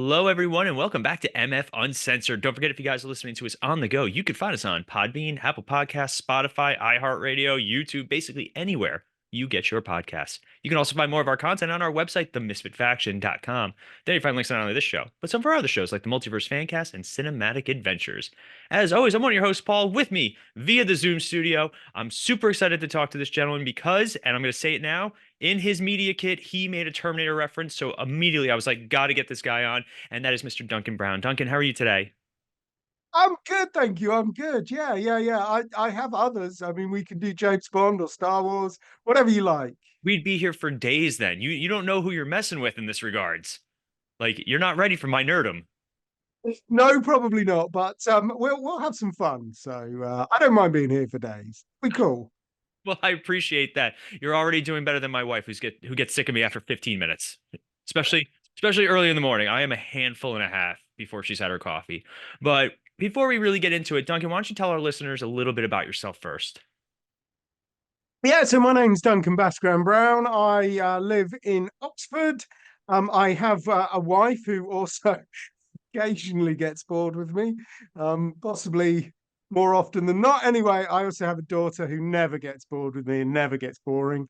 Hello, everyone, and welcome back to MF Uncensored. Don't forget, if you guys are listening to us on the go, you can find us on Podbean, Apple Podcasts, Spotify, iHeartRadio, YouTube, basically anywhere you get your podcasts. You can also find more of our content on our website, themisfitfaction.com. There you find links not only this show, but some of our other shows like the Multiverse Fancast and Cinematic Adventures. As always, I'm one of your hosts, Paul, with me via the Zoom studio. I'm super excited to talk to this gentleman because, and I'm going to say it now, in his media kit, he made a Terminator reference. So immediately I was like, got to get this guy on. And that is Mr. Duncan Brown. Duncan, how are you today? I'm good, thank you. I'm good. Yeah. I have others. I mean, we can do James Bond or Star Wars, whatever you like. We'd be here for days then. You don't know who you're messing with in this regards. Like, you're not ready for my nerdum. No, probably not, but we'll have some fun. So I don't mind being here for days. Be cool. Well, I appreciate that. You're already doing better than my wife, who gets sick of me after 15 minutes, especially early in the morning. I am a handful and a half before she's had her coffee. But before we really get into it, Duncan, why don't you tell our listeners a little bit about yourself first? Yeah. So my name's Duncan Brown. I live in Oxford. I have a wife who also occasionally gets bored with me, possibly more often than not. Anyway, I also have a daughter who never gets bored with me and never gets boring.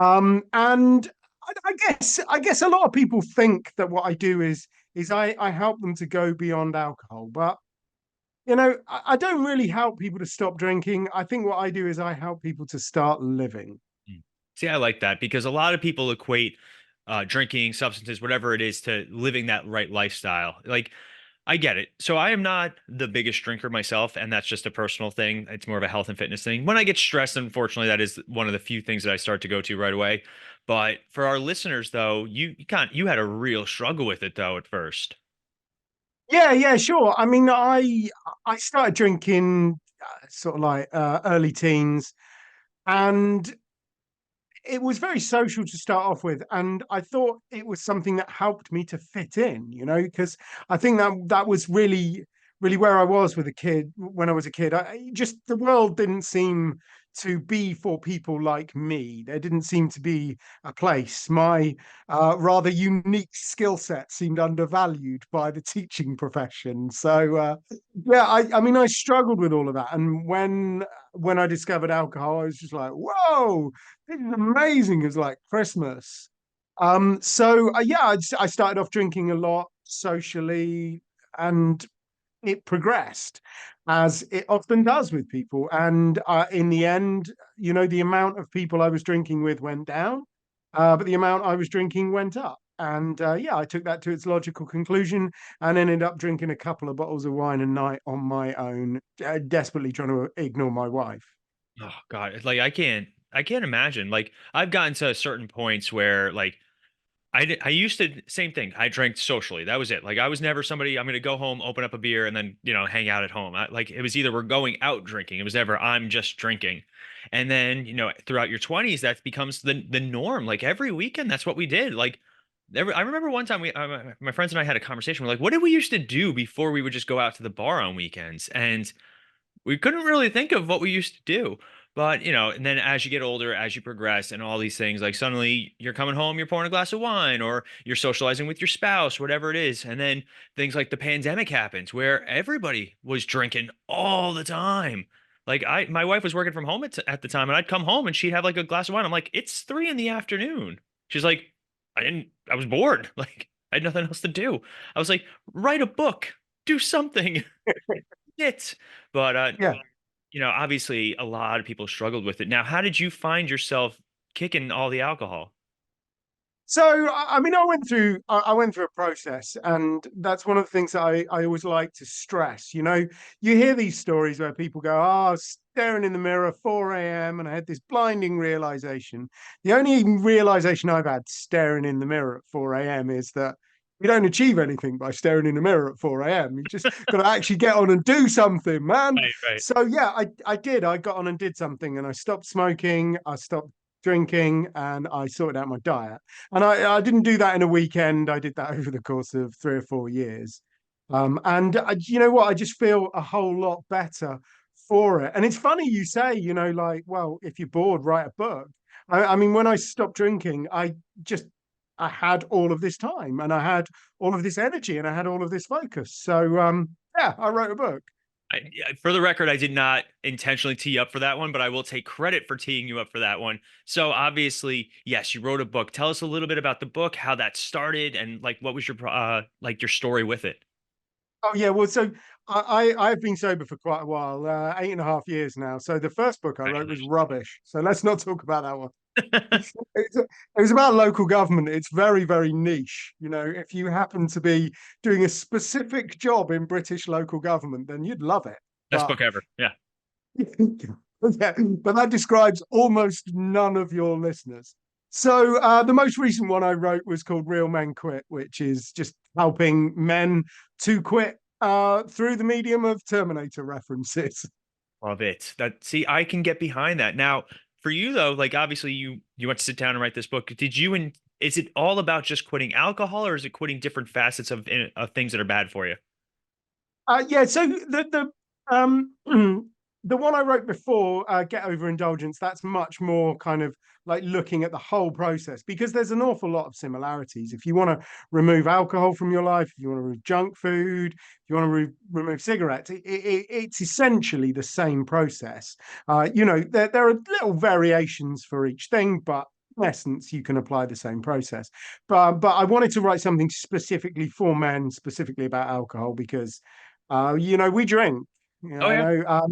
And I guess a lot of people think that what I do is I help them to go beyond alcohol, but I don't really help people to stop drinking. I think what I do is I help people to start living. Mm. See, I like that because a lot of people equate drinking, substances, whatever it is, to living that right lifestyle. Like, I get it. So I am not the biggest drinker myself, and that's just a personal thing. It's more of a health and fitness thing. When I get stressed, unfortunately, that is one of the few things that I start to go to right away. But for our listeners, though, you had a real struggle with it though at first. Yeah, sure. I mean, I started drinking sort of like early teens, and it was very social to start off with, and I thought it was something that helped me to fit in, because I think that was really where I was with a kid when I was a kid. Just the world didn't seem to be for people like me. There didn't seem to be a place. My rather unique skill set seemed undervalued by the teaching profession. So yeah, I mean, I struggled with all of that, and when I discovered alcohol, I was just like, whoa, this is amazing. It was like Christmas. Yeah, I started off drinking a lot socially, and it progressed as it often does with people. And in the end, the amount of people I was drinking with went down, but the amount I was drinking went up. And yeah, I took that to its logical conclusion and ended up drinking a couple of bottles of wine a night on my own, desperately trying to ignore my wife. Oh God, it's like I can't imagine. Like I've gotten to certain points where like I used to same thing. I drank socially. That was it. Like I was never somebody I'm going to go home, open up a beer, and then hang out at home. Like it was either we're going out drinking. It was never I'm just drinking. And then throughout your 20s, that becomes the norm. Like every weekend, that's what we did. Like I remember one time my friends and I had a conversation. We're like, what did we used to do before we would just go out to the bar on weekends? And we couldn't really think of what we used to do. But, and then as you get older, as you progress and all these things, like suddenly you're coming home, you're pouring a glass of wine or you're socializing with your spouse, whatever it is. And then things like the pandemic happens where everybody was drinking all the time. Like my wife was working from home at the time and I'd come home and she'd have like a glass of wine. I'm like, it's 3 in the afternoon. She's like, I was bored. Like I had nothing else to do. I was like, write a book, do something. It. But Yeah. obviously a lot of people struggled with it. Now, how did you find yourself kicking all the alcohol? So, I mean, I went through a process, and that's one of the things that I always like to stress. You hear these stories where people go, "Oh, staring in the mirror, 4 a.m., and I had this blinding realization." The only realization I've had staring in the mirror at 4 a.m. is that you don't achieve anything by staring in the mirror at 4 a.m. You just got to actually get on and do something, man. Right, right. So yeah, I did. I got on and did something, and I stopped smoking. I stopped drinking, and I sorted out my diet. And I didn't do that in a weekend. I did that over the course of 3 or 4 years. And you know what? I just feel a whole lot better for it. And it's funny you say, like, well, if you're bored, write a book. I mean, when I stopped drinking, I just I had all of this time and I had all of this energy and I had all of this focus. So yeah, I wrote a book. For the record, I did not intentionally tee up for that one, but I will take credit for teeing you up for that one. So obviously, yes, you wrote a book. Tell us a little bit about the book, how that started, and like what was your like your story with it. Oh yeah, well, so I've been sober for quite a while, 8.5 years now. So the first book I wrote was rubbish. So let's not talk about that one. It was about local government. It's very, very niche. You know, if you happen to be doing a specific job in British local government, then you'd love it. Best But book ever. Yeah. yeah, but that describes almost none of your listeners. So the most recent one I wrote was called Real Men Quit, which is just helping men to quit through the medium of Terminator references. Love it. That see, I can get behind that. Now, for you though, like obviously you went to sit down and write this book. Did you and is it all about just quitting alcohol or is it quitting different facets of things that are bad for you? Yeah, so um the one I wrote before, Get Overindulgence, that's much more kind of like looking at the whole process because there's an awful lot of similarities. If you want to remove alcohol from your life, if you want to remove junk food, if you want to remove cigarettes, it's essentially the same process. You know, there are little variations for each thing, but in essence, you can apply the same process. But I wanted to write something specifically for men, specifically about alcohol, because you know, we drink. You Oh yeah. know,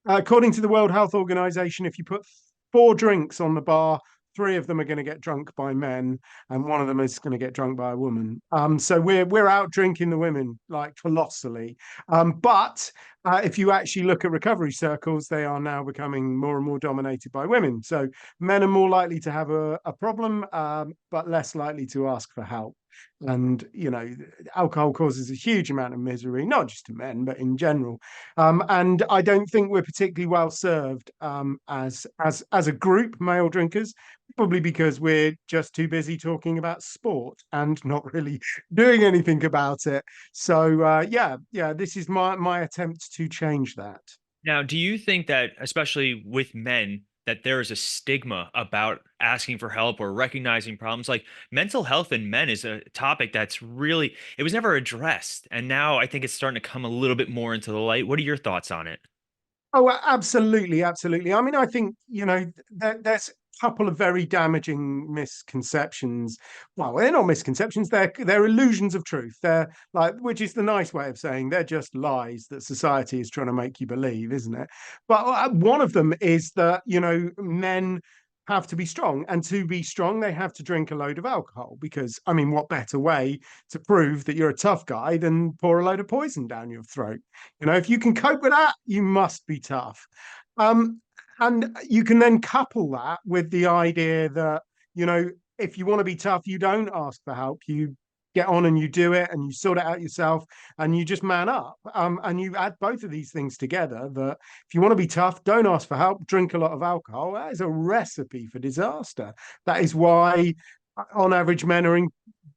according to the World Health Organization, if you put four drinks on the bar, three of them are going to get drunk by men, and one of them is going to get drunk by a woman. So we're out drinking the women like colossally. But if you actually look at recovery circles, they are now becoming more and more dominated by women. So men are more likely to have a problem, but less likely to ask for help. And you know, alcohol causes a huge amount of misery, not just to men, but in general. And I don't think we're particularly well served as a group, male drinkers, probably because we're just too busy talking about sport and not really doing anything about it. So yeah, this is my attempt to change that. Now, do you think that, especially with men, that there is a stigma about asking for help or recognizing problems? Like mental health in men is a topic that's really, it was never addressed. And now I think it's starting to come a little bit more into the light. What are your thoughts on it? Oh, absolutely, absolutely. I mean, I think, you know, there's a couple of very damaging misconceptions. Well, they're not misconceptions, they're illusions of truth. They're like, which is the nice way of saying they're just lies that society is trying to make you believe, isn't it? But one of them is that, you know, men have to be strong, and to be strong they have to drink a load of alcohol, because I mean, what better way to prove that you're a tough guy than pour a load of poison down your throat? You know, if you can cope with that, you must be tough. Um, and you can then couple that with the idea that, you know, if you want to be tough, you don't ask for help. You get on and you do it and you sort it out yourself and you just man up. And you add both of these things together, that if you want to be tough, don't ask for help, drink a lot of alcohol. That is a recipe for disaster. That is why, on average, men are in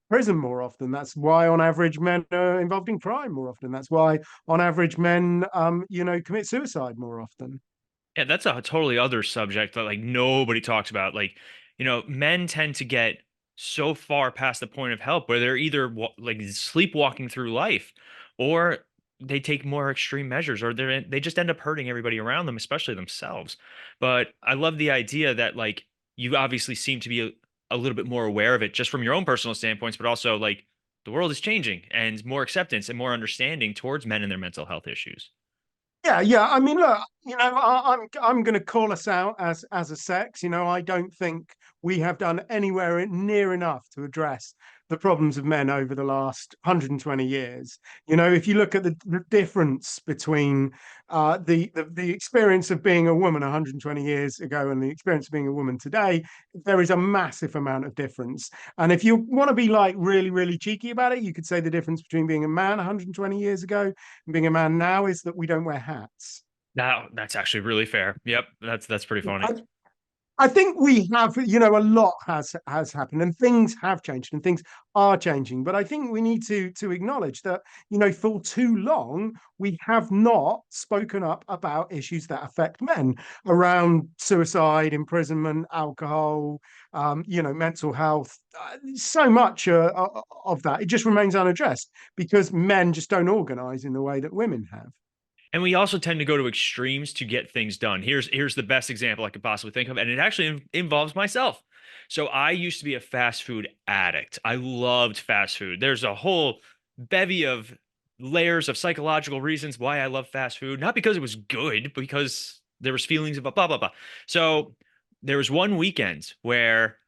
prison more often. That's why, on average, men are involved in crime more often. That's why, on average, men, you know, commit suicide more often. Yeah, that's a totally other subject that like nobody talks about. Like, men tend to get so far past the point of help where they're either like sleepwalking through life or they take more extreme measures or they just end up hurting everybody around them, especially themselves. But I love the idea that like you obviously seem to be a little bit more aware of it just from your own personal standpoints, but also like the world is changing and more acceptance and more understanding towards men and their mental health issues. Yeah, yeah. I mean, look, you know, I'm going to call us out as a sex. You know, I don't think we have done anywhere near enough to address the problems of men over the last 120 years. You know, if you look at the difference between the experience of being a woman 120 years ago and the experience of being a woman today, there is a massive amount of difference. And if you want to be like really, really cheeky about it, you could say the difference between being a man 120 years ago and being a man now is that we don't wear hats. Now that's actually really fair. Yep, that's pretty funny. I think we have, a lot has happened, and things have changed, and things are changing. But I think we need to acknowledge that, for too long we have not spoken up about issues that affect men around suicide, imprisonment, alcohol, mental health. So much of that, it just remains unaddressed because men just don't organize in the way that women have. And we also tend to go to extremes to get things done. Here's the best example I could possibly think of, and it actually involves myself. So I used to be a fast food addict. I loved fast food. There's a whole bevy of layers of psychological reasons why I love fast food. Not because it was good, but because there was feelings of blah blah blah. So there was one weekend where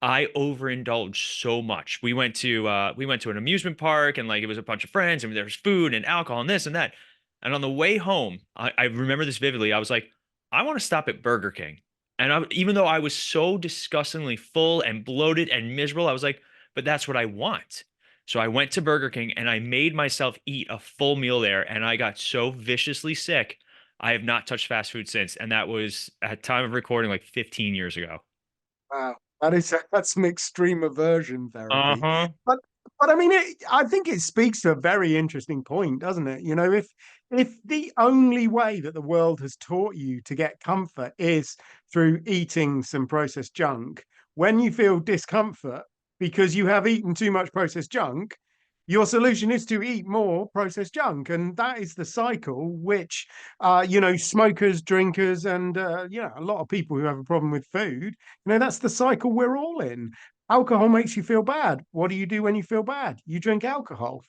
I overindulged so much. We went to an amusement park and like it was a bunch of friends and there was food and alcohol and this and that. And on the way home, I remember this vividly. I was like, I want to stop at Burger King. And even though I was so disgustingly full and bloated and miserable, I was like, but that's what I want. So I went to Burger King and I made myself eat a full meal there. And I got so viciously sick. I have not touched fast food since. And that was at time of recording like 15 years ago. Wow, that's some extreme aversion therapy. Uh-huh. But I mean, I think it speaks to a very interesting point, doesn't it? If the only way that the world has taught you to get comfort is through eating some processed junk, when you feel discomfort because you have eaten too much processed junk, your solution is to eat more processed junk, and that is the cycle which, smokers, drinkers, and a lot of people who have a problem with food, that's the cycle we're all in. Alcohol makes you feel bad. What do you do when you feel bad? You drink alcohol.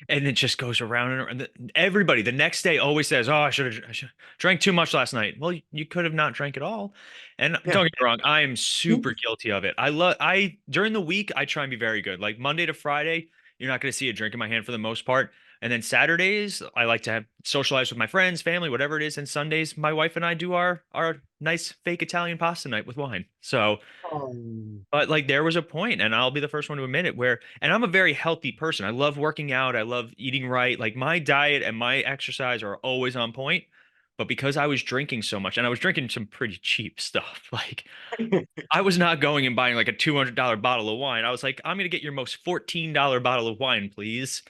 And it just goes around and around. Everybody the next day always says, "Oh, I should have drank too much last night." Well, you could have not drank at all. And Yeah. don't get me wrong, I am super guilty of it. I during the week I try and be very good. Like Monday to Friday, you're not going to see a drink in my hand for the most part. And then Saturdays, I like to have socialize with my friends, family, whatever it is. And Sundays, my wife and I do our nice fake Italian pasta night with wine. So Oh. but like there was a point, and I'll be the first one to admit it, where, and I'm a very healthy person. I love working out. I love eating right. Like my diet and my exercise are always on point. But because I was drinking so much, and I was drinking some pretty cheap stuff, like I was not going and buying like a $200 bottle of wine. I was like, I'm gonna get your most $14 bottle of wine, please.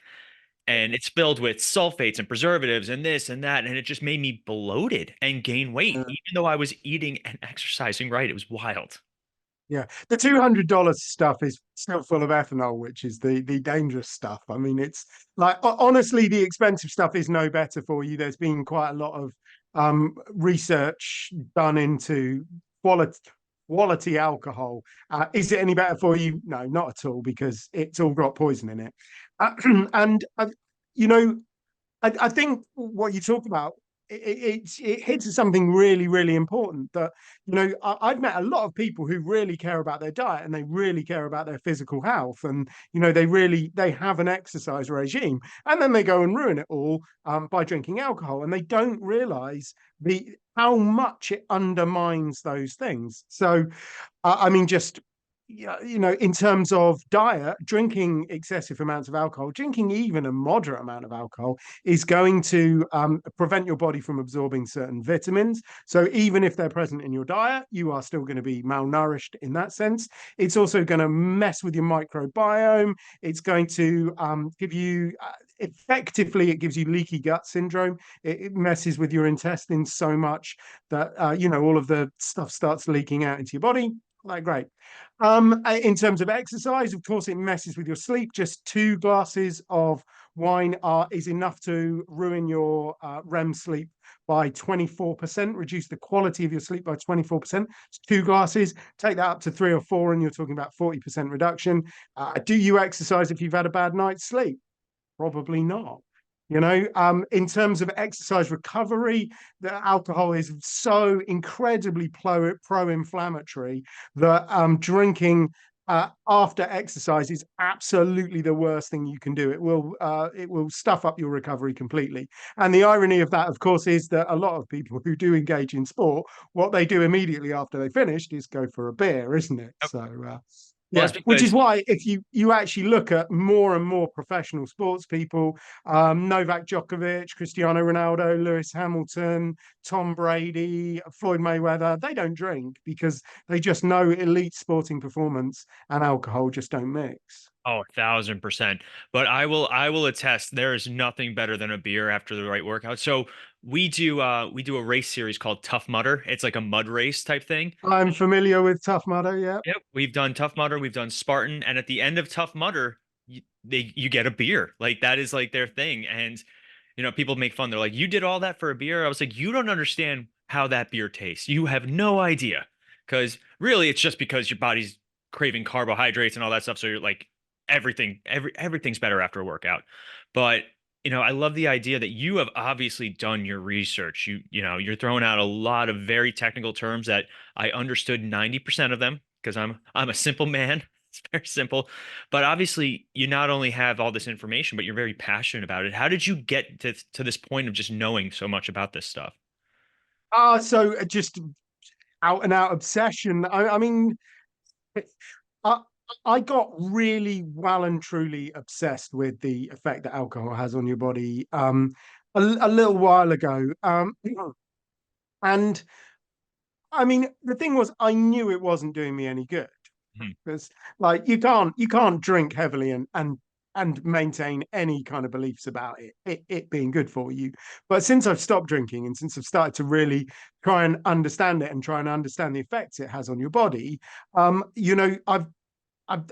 And it's filled with sulfates and preservatives and this and that. And it just made me bloated and gain weight, even though I was eating and exercising right. It was wild. Yeah, the $200 stuff is still full of ethanol, which is the dangerous stuff. I mean, it's like honestly, the expensive stuff is no better for you. There's been quite a lot of research done into quality quality alcohol. Is it any better for you? No, not at all, because it's all got poison in it. And you know, I think what you talk about, it hits at something really, really important. That I've met a lot of people who really care about their diet and they really care about their physical health, and they have an exercise regime, and then they go and ruin it all by drinking alcohol, and they don't realize the how much it undermines those things. So, I mean, just yeah, in terms of diet, drinking excessive amounts of alcohol, drinking even a moderate amount of alcohol, is going to prevent your body from absorbing certain vitamins. So even if they're present in your diet, you are still going to be malnourished in that sense. It's also going to mess with your microbiome. It's going to give you effectively, it gives you leaky gut syndrome. It messes with your intestines so much that all of the stuff starts leaking out into your body. Like, great. In terms of exercise, of course, it messes with your sleep. Just 2 glasses of wine is enough to ruin your REM sleep by 24%, reduce the quality of your sleep by 24%. It's 2 glasses. Take that up to 3 or 4, and you're talking about 40% reduction. Do you exercise if you've had a bad night's sleep? Probably not. In terms of exercise recovery, the alcohol is so incredibly pro-inflammatory that drinking after exercise is absolutely the worst thing you can do. It will stuff up your recovery completely. And the irony of that, of course, is that a lot of people who do engage in sport, what they do immediately after they finished is go for a beer, isn't it? So Well, Yeah, that's which is because why if you actually look at more and more professional sports people, Novak Djokovic, Cristiano Ronaldo, Lewis Hamilton, Tom Brady, Floyd Mayweather, they don't drink because they just know elite sporting performance and alcohol just don't mix. oh, 1,000%. But I will attest there is nothing better than a beer after the right workout. So we do a race series called Tough Mudder. It's like a mud race type thing. I'm familiar with Tough Mudder, yeah. Yep, we've done Tough Mudder, we've done Spartan, and at the end of Tough Mudder, you get a beer. Like that is like their thing. And people make fun. They're like, "You did all that for a beer?" I was like, "You don't understand how that beer tastes. You have no idea." Because really, it's just because your body's craving carbohydrates and all that stuff. So you're like, everything's better after a workout. But I love the idea that you have obviously done your research. You're throwing out a lot of very technical terms that I understood 90% of them because I'm a simple man. It's very simple. But obviously, you not only have all this information, but you're very passionate about it. How did you get to this point of just knowing so much about this stuff? So just out and out obsession. I mean, I I got really well and truly obsessed with the effect that alcohol has on your body a little while ago. And I mean, the thing was, I knew it wasn't doing me any good Mhm. because, like, you can't drink heavily and maintain any kind of beliefs about it being good for you. But since I've stopped drinking and since I've started to really try and understand it and try and understand the effects it has on your body,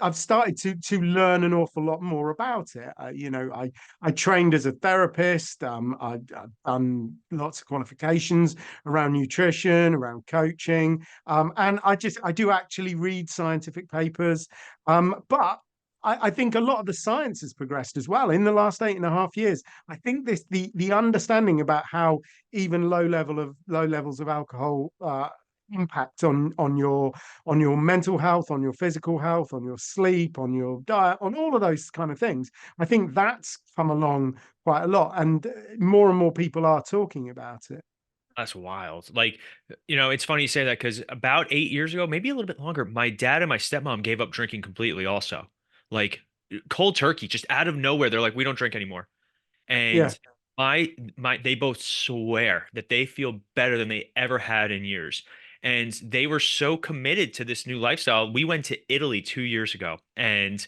I've started to learn an awful lot more about it. I trained as a therapist. I've done lots of qualifications around nutrition, around coaching, and I do actually read scientific papers. But I think a lot of the science has progressed as well in the last 8.5 years. I think the understanding about how even low levels of alcohol impact on your mental health, on your physical health, on your sleep, on your diet, on all of those kind of things. I think that's come along quite a lot, and more people are talking about it. That's wild. Like, it's funny you say that because about 8 years ago, maybe a little bit longer, my dad and my stepmom gave up drinking completely also. Like cold turkey, just out of nowhere. They're like, we don't drink anymore. Yeah. And they both swear that they feel better than they ever had in years. And they were so committed to this new lifestyle. We went to Italy 2 years ago, and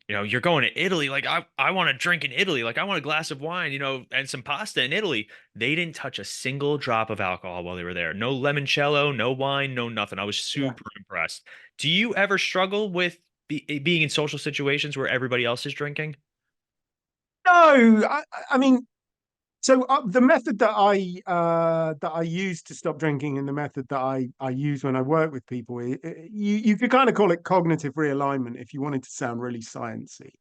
you're going to Italy. Like I want to drink in Italy. Like I want a glass of wine, and some pasta in Italy. They didn't touch a single drop of alcohol while they were there. No limoncello, no wine, no nothing. I was Yeah. super impressed. Do you ever struggle with being in social situations where everybody else is drinking? No, I mean, so the method that I use to stop drinking and the method that I use when I work with people, you could kind of call it cognitive realignment if you wanted to sound really sciencey.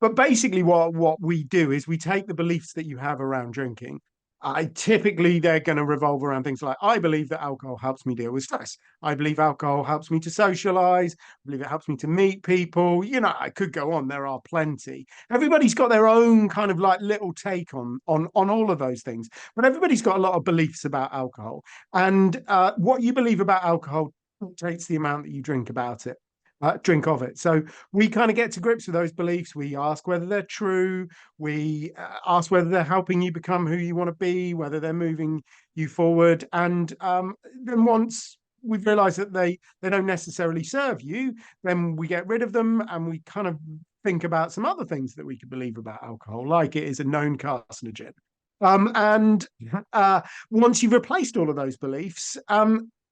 But basically, what we do is we take the beliefs that you have around drinking. I typically they're going to revolve around things like I believe that alcohol helps me deal with stress. I believe alcohol helps me to socialize. I believe it helps me to meet people. I could go on. There are plenty. Everybody's got their own kind of like little take on all of those things, but everybody's got a lot of beliefs about alcohol, and what you believe about alcohol dictates the amount that you drink of it. So we kind of get to grips with those beliefs. We ask whether they're true. We ask whether they're helping you become who you want to be, whether they're moving you forward. And then once we've realized that they don't necessarily serve you, then we get rid of them and we kind of think about some other things that we could believe about alcohol, like it is a known carcinogen. And once you've replaced all of those beliefs,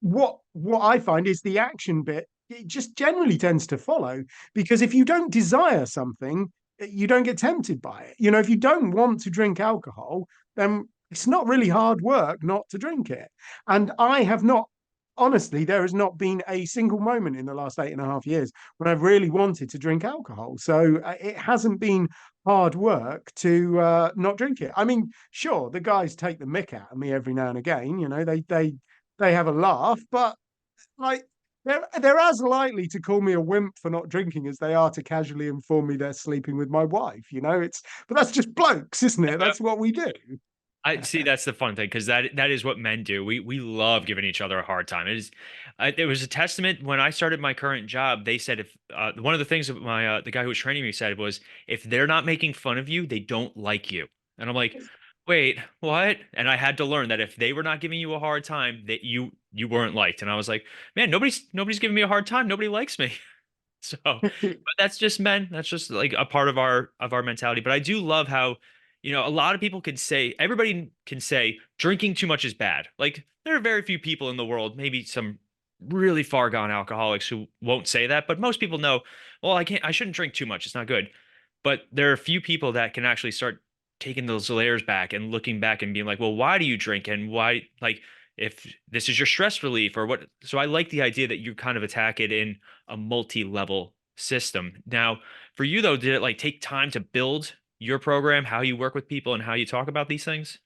what I find is the action bit. It just generally tends to follow because if you don't desire something, you don't get tempted by it. If you don't want to drink alcohol, then it's not really hard work not to drink it. And I have not, honestly, there has not been a single moment in the last 8.5 years when I've really wanted to drink alcohol. So it hasn't been hard work to not drink it. I mean, sure, the guys take the mick out of me every now and again. They have a laugh, but like they're as likely to call me a wimp for not drinking as they are to casually inform me they're sleeping with my wife. But that's just blokes, isn't it? That's what we do. I see that's the fun thing because that is what men do. We love giving each other a hard time. It was a testament when I started my current job. They said if one of the things that my the guy who was training me said was if they're not making fun of you, they don't like you. And I'm like, wait, what? And I had to learn that if they were not giving you a hard time, that you weren't liked. And I was like, man, nobody's giving me a hard time. Nobody likes me. So, but that's just men. That's just like a part of our mentality. But I do love how, a lot of people can say, everybody can say drinking too much is bad. Like there are very few people in the world, maybe some really far gone alcoholics who won't say that, but most people know, well, I shouldn't drink too much. It's not good. But there are a few people that can actually start taking those layers back and looking back and being like, well, why do you drink? And why, like, if this is your stress relief or what? So I like the idea that you kind of attack it in a multi-level system. Now, for you though, did it like take time to build your program, how you work with people and how you talk about these things?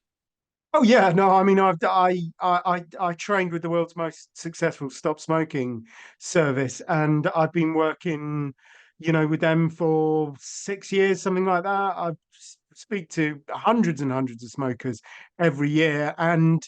Oh yeah, no, I mean I trained with the world's most successful stop smoking service, and I've been working, with them for 6 years, something like that. Speak to hundreds and hundreds of smokers every year, and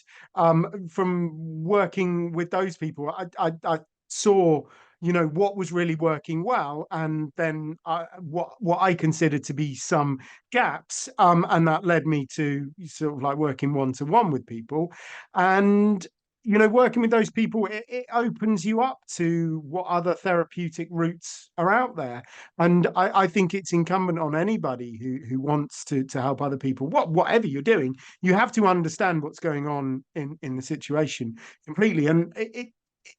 from working with those people, I saw what was really working well, and then what I considered to be some gaps, and that led me to sort of like working one to one with people, and working with those people, it opens you up to what other therapeutic routes are out there, and I think it's incumbent on anybody who wants to help other people, whatever you're doing, you have to understand what's going on in the situation completely, and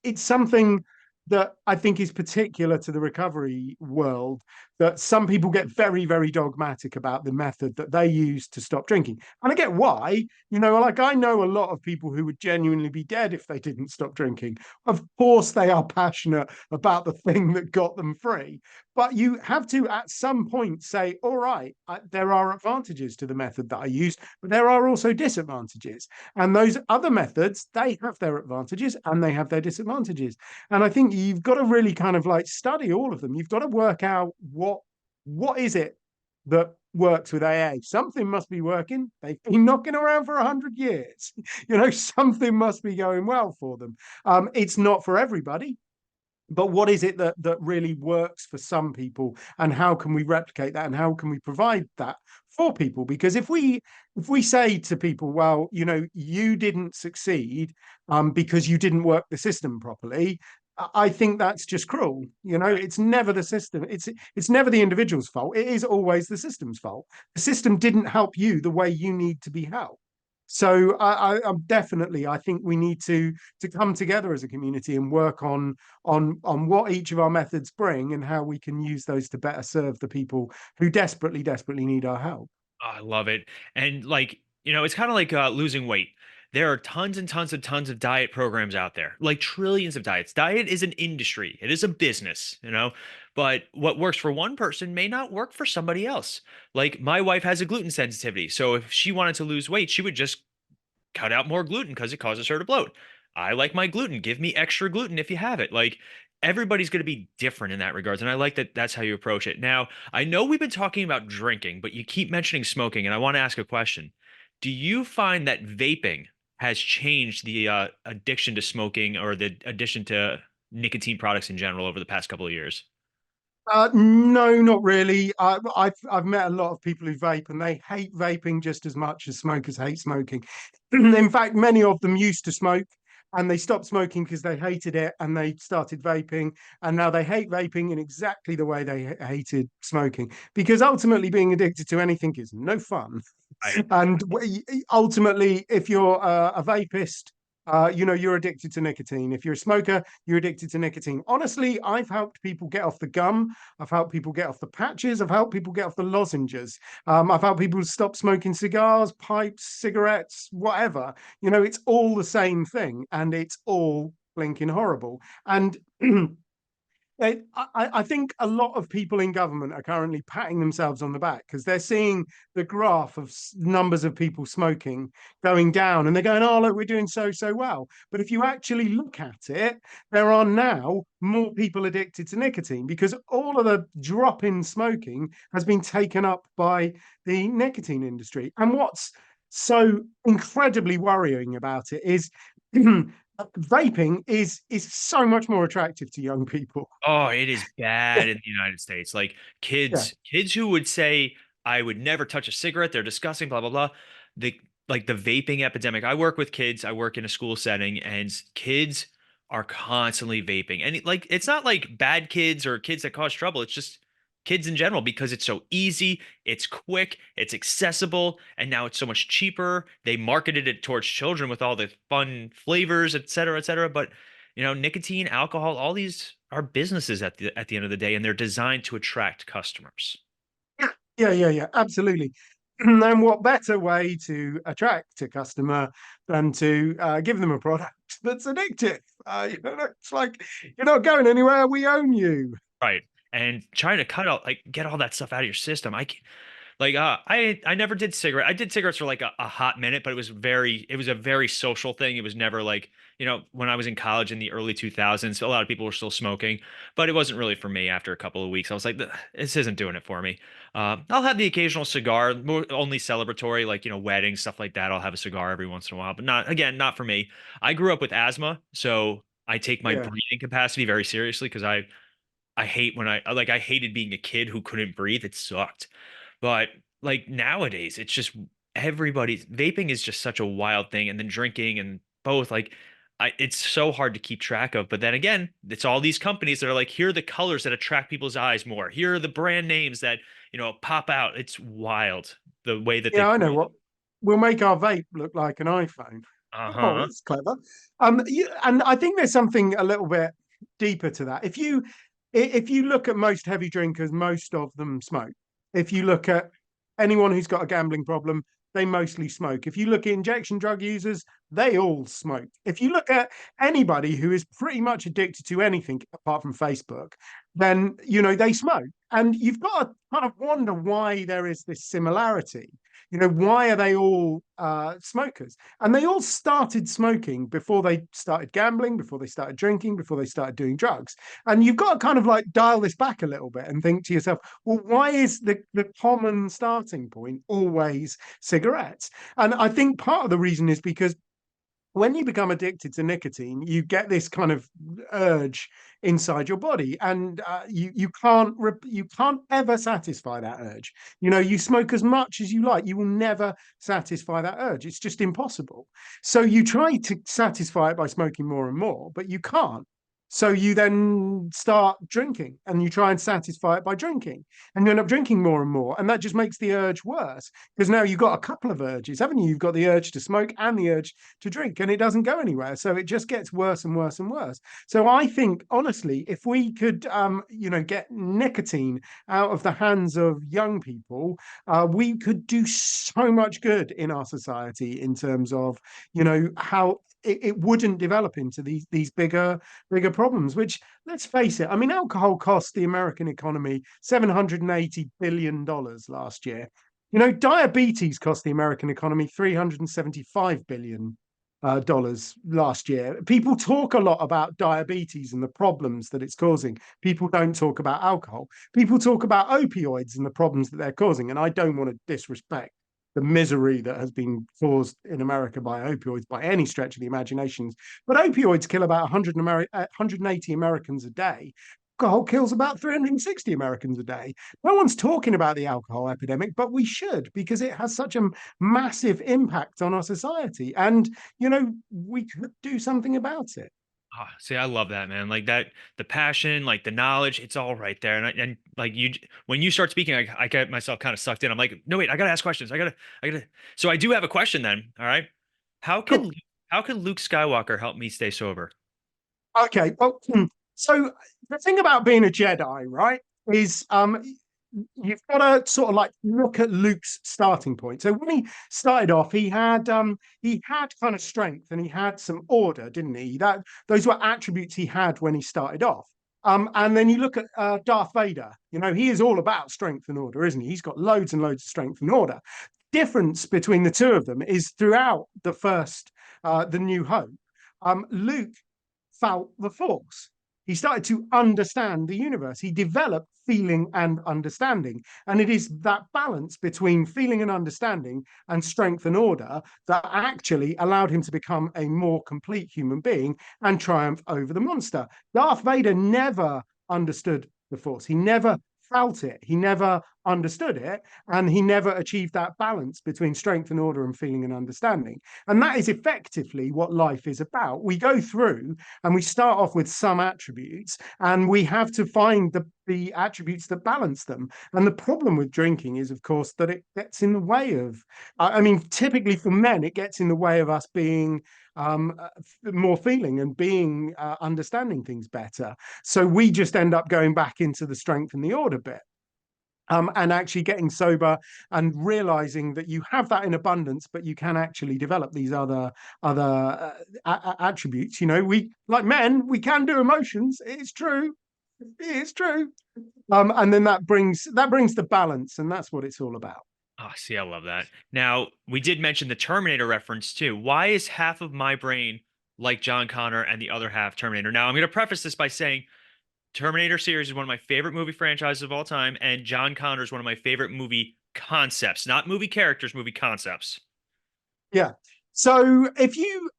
it's something that I think is particular to the recovery world, that some people get very, very dogmatic about the method that they use to stop drinking. And I get why, like I know a lot of people who would genuinely be dead if they didn't stop drinking. Of course, they are passionate about the thing that got them free. But you have to, at some point, say, all right, there are advantages to the method that I use, but there are also disadvantages. And those other methods, they have their advantages and they have their disadvantages. And I think you've got to really kind of like study all of them. You've got to work out what is it that works with AA. Something must be working. They've been knocking around for 100 years. Something must be going well for them. It's not for everybody, but what is it that really works for some people, and how can we replicate that, and how can we provide that for people? Because if we say to people, well, you didn't succeed because you didn't work the system properly, I think that's just cruel. It's never the system. It's never the individual's fault. It is always the system's fault. The system didn't help you the way you need to be helped. So I'm definitely, I think we need to come together as a community and work on what each of our methods bring and how we can use those to better serve the people who desperately, desperately need our help. Oh, I love it. And like, it's kind of like losing weight. There are tons and tons and tons of diet programs out there, like trillions of diets. Diet is an industry, it is a business. But what works for one person may not work for somebody else. Like my wife has a gluten sensitivity. So if she wanted to lose weight, she would just cut out more gluten because it causes her to bloat. I like my gluten. Give me extra gluten if you have it. Like everybody's going to be different in that regards. And I like that that's how you approach it. Now, I know we've been talking about drinking, but you keep mentioning smoking. And I want to ask a question. Do you find that vaping has changed the addiction to smoking or the addiction to nicotine products in general over the past couple of years? No, not really. I've met a lot of people who vape, and they hate vaping just as much as smokers hate smoking. In fact, many of them used to smoke, and they stopped smoking because they hated it, and they started vaping, and now they hate vaping in exactly the way they hated smoking. Because ultimately, being addicted to anything is no fun. I And ultimately, if you're a vapist, you're addicted to nicotine. If you're a smoker, you're addicted to nicotine. Honestly, I've helped people get off the gum. I've helped people get off the patches. I've helped people get off the lozenges. I've helped people stop smoking cigars, pipes, cigarettes, whatever. It's all the same thing, and it's all blinking horrible. And I think a lot of people in government are currently patting themselves on the back because they're seeing the graph of numbers of people smoking going down, and they're going, "Oh, look, we're doing so well." But if you actually look at it, there are now more people addicted to nicotine because all of the drop in smoking has been taken up by the nicotine industry. And what's so incredibly worrying about it is vaping is so much more attractive to young people. Oh, it is bad in the United States. Like Yeah, kids who would say I would never touch a cigarette, they're disgusting, blah blah blah. The like the vaping epidemic. I work with kids. I work in a school setting, and kids are constantly vaping. And like it's not like bad kids or kids that cause trouble. It's just kids in general because it's so easy, it's quick, it's accessible, and now it's so much cheaper. They marketed it towards children with all the fun flavors, et cetera, et cetera. But nicotine, alcohol, all these are businesses at the end of the day, and they're designed to attract customers. yeah, absolutely. And what better way to attract a customer than to give them a product that's addictive? It's like you're not going anywhere. We own you. Right. And trying to cut out, like, get all that stuff out of your system. I never did cigarette. I did cigarettes for like a hot minute, but it was a very social thing. It was never like, when I was in college in the early 2000s, a lot of people were still smoking, but it wasn't really for me after a couple of weeks. I was like, this isn't doing it for me. I'll have the occasional cigar, only celebratory, like, weddings, stuff like that. I'll have a cigar every once in a while, but not for me. I grew up with asthma, so I take my Yeah, breathing capacity very seriously because I hate when I hated being a kid who couldn't breathe. It sucked. But like nowadays, it's just everybody's vaping is just such a wild thing. And then drinking and both it's so hard to keep track of. But then again, it's all these companies that are like, here are the colors that attract people's eyes more. Here are the brand names that, pop out. It's wild the way that they yeah, I know create. what. We'll make our vape look like an iPhone. Oh, Uh-huh. that's clever. And I think there's something a little bit deeper to that. If you look at most heavy drinkers, most of them smoke. If you look at anyone who's got a gambling problem, they mostly smoke. If you look at injection drug users, they all smoke. If you look at anybody who is pretty much addicted to anything apart from Facebook, then they smoke. And you've got to kind of wonder why there is this similarity. Why are they all smokers? And they all started smoking before they started gambling, before they started drinking, before they started doing drugs. And you've got to kind of like dial this back a little bit and think to yourself, well, why is the common starting point always cigarettes? And I think part of the reason is because when you become addicted to nicotine, you get this kind of urge inside your body, and you can't ever satisfy that urge. You smoke as much as you like, you will never satisfy that urge. It's just impossible. So you try to satisfy it by smoking more and more, but you can't. So you then start drinking and you try and satisfy it by drinking, and you end up drinking more and more. And that just makes the urge worse because now you've got a couple of urges, haven't you? You've got the urge to smoke and the urge to drink, and it doesn't go anywhere. So it just gets worse and worse and worse. So I think, honestly, if we could, get nicotine out of the hands of young people, we could do so much good in our society in terms of, how it wouldn't develop into these bigger problems, which, let's face it, I mean, alcohol cost the American economy $780 billion last year. Diabetes cost the American economy $375 billion last year. People talk a lot about diabetes and the problems that it's causing. People don't talk about alcohol. People talk about opioids and the problems that they're causing. And I don't want to disrespect the misery that has been caused in America by opioids by any stretch of the imagination. But opioids kill about 180 Americans a day. Alcohol kills about 360 Americans a day. No one's talking about the alcohol epidemic, but we should, because it has such a massive impact on our society. And, we could do something about it. See, I love that, man. Like that, the passion, like the knowledge, it's all right there. And like when you start speaking, I get myself kind of sucked in. I'm like, no, wait, I gotta ask questions. I gotta. So I do have a question then. All right, how Cool. can how can Luke Skywalker help me stay sober? Okay. Well, so the thing about being a Jedi, right, is you've got to sort of like look at Luke's starting point. So when he started off, he had kind of strength and he had some order, didn't he? That those were attributes he had when he started off. And then you look at Darth Vader. He is all about strength and order, isn't he? He's got loads and loads of strength and order. Difference between the two of them is throughout the New Hope, Luke felt the Force. He started to understand the universe. He developed feeling and understanding. And it is that balance between feeling and understanding and strength and order that actually allowed him to become a more complete human being and triumph over the monster. Darth Vader never understood the Force. He never felt it. He never understood it. And he never achieved that balance between strength and order and feeling and understanding. And that is effectively what life is about. We go through and we start off with some attributes, and we have to find the attributes that balance them. And the problem with drinking is, of course, that it gets in the way of, I mean, typically for men, it gets in the way of us being more feeling and being understanding things better. So we just end up going back into the strength and the order bit. And actually getting sober and realizing that you have that in abundance, but you can actually develop these other attributes. You know, we, like men, we can do emotions. It's true. It's true. And then that brings the balance, and that's what it's all about. Oh, see, I love that. Now, we did mention the Terminator reference too. Why is half of my brain like John Connor and the other half Terminator? Now, I'm going to preface this by saying Terminator series is one of my favorite movie franchises of all time, and John Connor is one of my favorite movie concepts, not movie characters, movie concepts. Yeah. So if you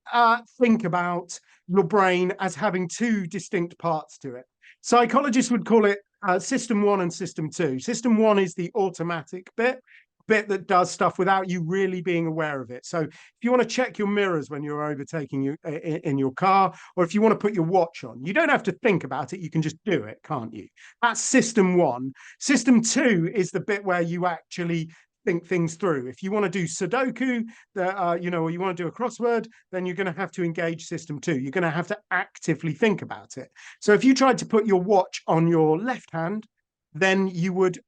think about your brain as having two distinct parts to it, psychologists would call it system one and system two. System one is the automatic bit that does stuff without you really being aware of it. So if you want to check your mirrors when you're overtaking you in your car, or if you want to put your watch on, you don't have to think about it. You can just do it, can't you? That's system one. System two is the bit where you actually think things through. If you want to do Sudoku, or you want to do a crossword, then you're going to have to engage system two. You're going to have to actively think about it. So if you tried to put your watch on your left hand, then you would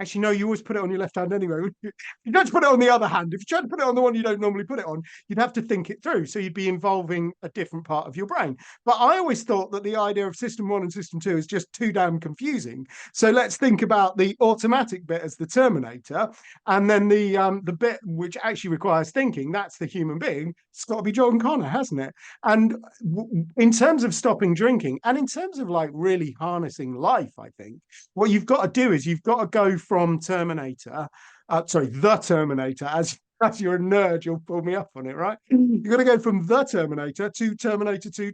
actually, no, you always put it on your left hand anyway. You don't put it on the other hand. If you try to put it on the one you don't normally put it on, you'd have to think it through. So you'd be involving a different part of your brain. But I always thought that the idea of system one and system two is just too damn confusing. So let's think about the automatic bit as the Terminator, and then the bit which actually requires thinking, that's the human being. It's got to be John Connor, hasn't it? And in terms of stopping drinking, and in terms of like really harnessing life, I think what you've got to do is you've got to go from Terminator, the Terminator, as you're a nerd, you'll pull me up on it, right? You've got to go from the Terminator to Terminator 2,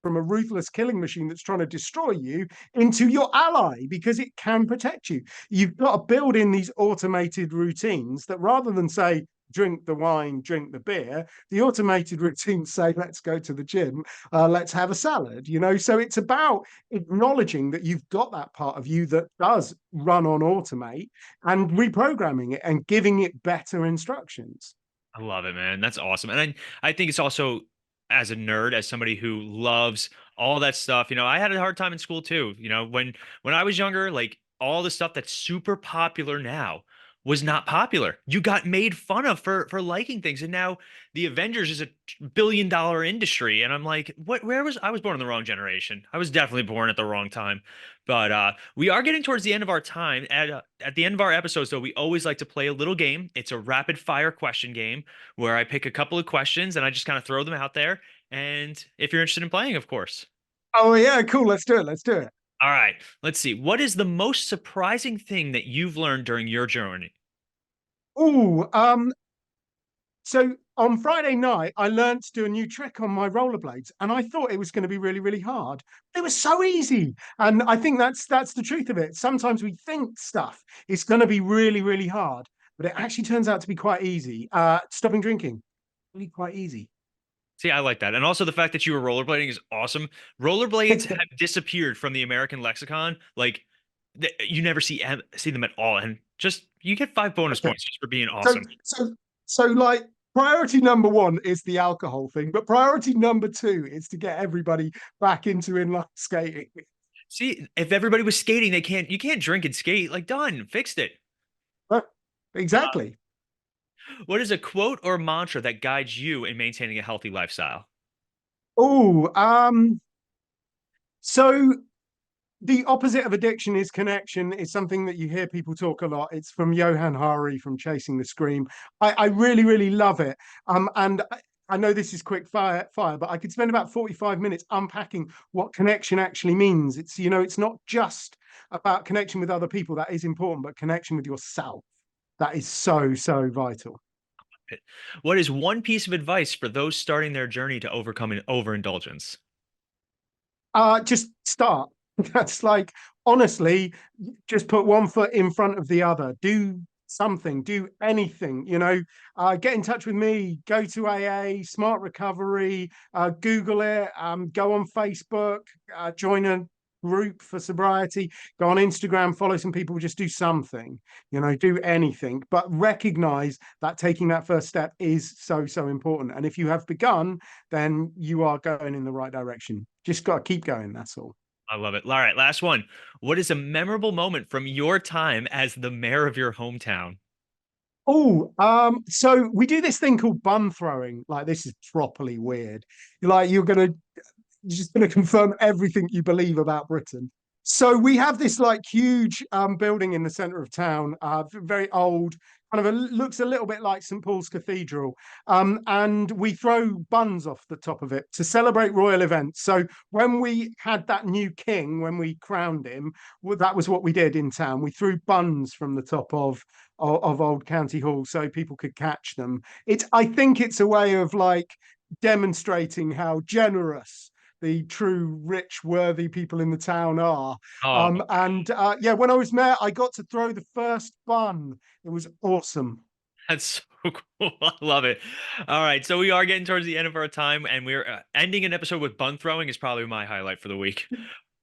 from a ruthless killing machine that's trying to destroy you into your ally, because it can protect you. You've got to build in these automated routines that, rather than say, drink the wine, drink the beer, the automated routines say, let's go to the gym, let's have a salad, you know? So it's about acknowledging that you've got that part of you that does run on automate, and reprogramming it and giving it better instructions. I love it, man. That's awesome. And I think it's also, as a nerd, as somebody who loves all that stuff, I had a hard time in school too. When I was younger, like all the stuff that's super popular now was not popular. You got made fun of for liking things. And now the Avengers is a $1 billion industry. And I'm like, where was I was born in the wrong generation. I was definitely born at the wrong time. But we are getting towards the end of our time. At the end of our episodes, though, we always like to play a little game. It's a rapid fire question game where I pick a couple of questions and I just kind of throw them out there. And if you're interested in playing, of course. Oh yeah, cool. Let's do it. Let's do it. All right, let's see. What is the most surprising thing that you've learned during your journey? Oh, so on Friday night, I learned to do a new trick on my rollerblades, and I thought it was going to be really, really hard. It was so easy, and I think that's the truth of it. Sometimes we think stuff is going to be really, really hard, but it actually turns out to be quite easy. Stopping drinking, really quite easy. See, I like that. And also the fact that you were rollerblading is awesome. Rollerblades have disappeared from the American lexicon. Like you never see them at all. And just you get 5 bonus Okay. points just for being So, awesome. so like priority number one is the alcohol thing, but priority number two is to get everybody back into inline skating. See, if everybody was skating, you can't drink and skate. Like done, fixed it. Uh, Exactly. what is a quote or mantra that guides you in maintaining a healthy lifestyle? Oh, so the opposite of addiction is connection, is something that you hear people talk a lot. It's from Johan Hari from Chasing the Scream. I really, really love it. And I know this is quick fire, but I could spend about 45 minutes unpacking what connection actually means. It's, it's not just about connection with other people. That is important, but connection with yourself. That is so, so vital. What is one piece of advice for those starting their journey to overcoming overindulgence? Just start. That's like, honestly, just put one foot in front of the other. Do something, do anything, get in touch with me, go to AA, Smart Recovery, Google it, go on Facebook, join a group for sobriety, go on Instagram, follow some people, just do something, do anything, but recognize that taking that first step is so, so important. And if you have begun, then you are going in the right direction. Just got to keep going. That's all. I love it. All right, last one. What is a memorable moment from your time as the mayor of your hometown? Oh, so we do this thing called bun throwing. Like, this is properly weird. You're just gonna confirm everything you believe about Britain. So we have this like huge building in the center of town, very old, looks a little bit like St. Paul's Cathedral. And we throw buns off the top of it to celebrate royal events. So when we had that new king, when we crowned him, well, that was what we did in town. We threw buns from the top of Old County Hall so people could catch them. I think it's a way of like demonstrating how generous the true rich worthy people in the town are. Oh, And Yeah, when I was mayor, I got to throw the first bun. It was awesome. that's so cool. I love it. All right, so we are getting towards the end of our time, and we're ending an episode with bun throwing is probably my highlight for the week.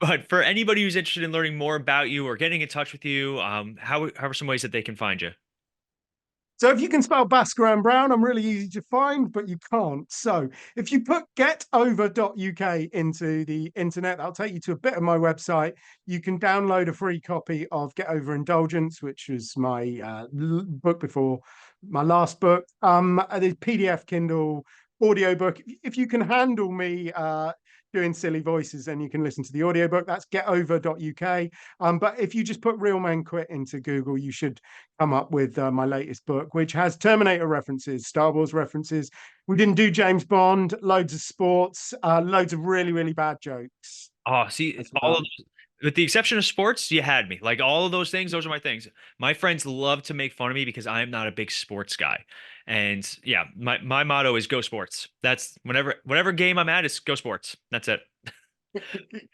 But for anybody who's interested in learning more about you or getting in touch with you, how are some ways that they can find you? So if you can spell Basker and Brown, I'm really easy to find, but you can't. So if you put getover.uk into the internet, that'll take you to a bit of my website. You can download a free copy of Get Over Indulgence, which was my book before my last book. The PDF, Kindle, audiobook. If you can handle me doing silly voices, then you can listen to the audiobook. That's getover.uk. But if you just put Real Men Quit into Google, you should come up with my latest book, which has Terminator references, Star Wars references. We didn't do James Bond, loads of sports, loads of really, really bad jokes Oh, see, as all well. of with the exception of sports, you had me. Like all of those things, those are my things. My friends love to make fun of me because I'm not a big sports guy. And yeah, my motto is go sports. That's whatever game I'm at is go sports. That's it.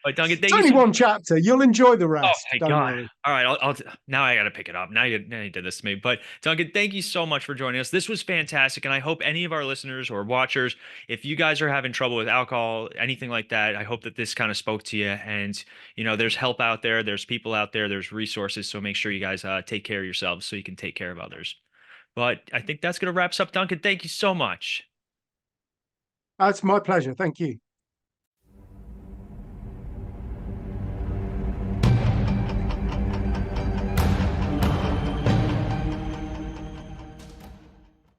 But Duncan, It's thank you only so one chapter. You'll enjoy the Oh, rest. thank Don't God. worry. All right, now I got to pick it up. Now you did this to me. But Duncan, thank you so much for joining us. This was fantastic, and I hope any of our listeners or watchers, if you guys are having trouble with alcohol, anything like that, I hope that this kind of spoke to you. And there's help out there, there's people out there, there's resources. So make sure you guys take care of yourselves so you can take care of others. But I think that's gonna wrap us up, Duncan. Thank you so much. It's my pleasure. Thank you.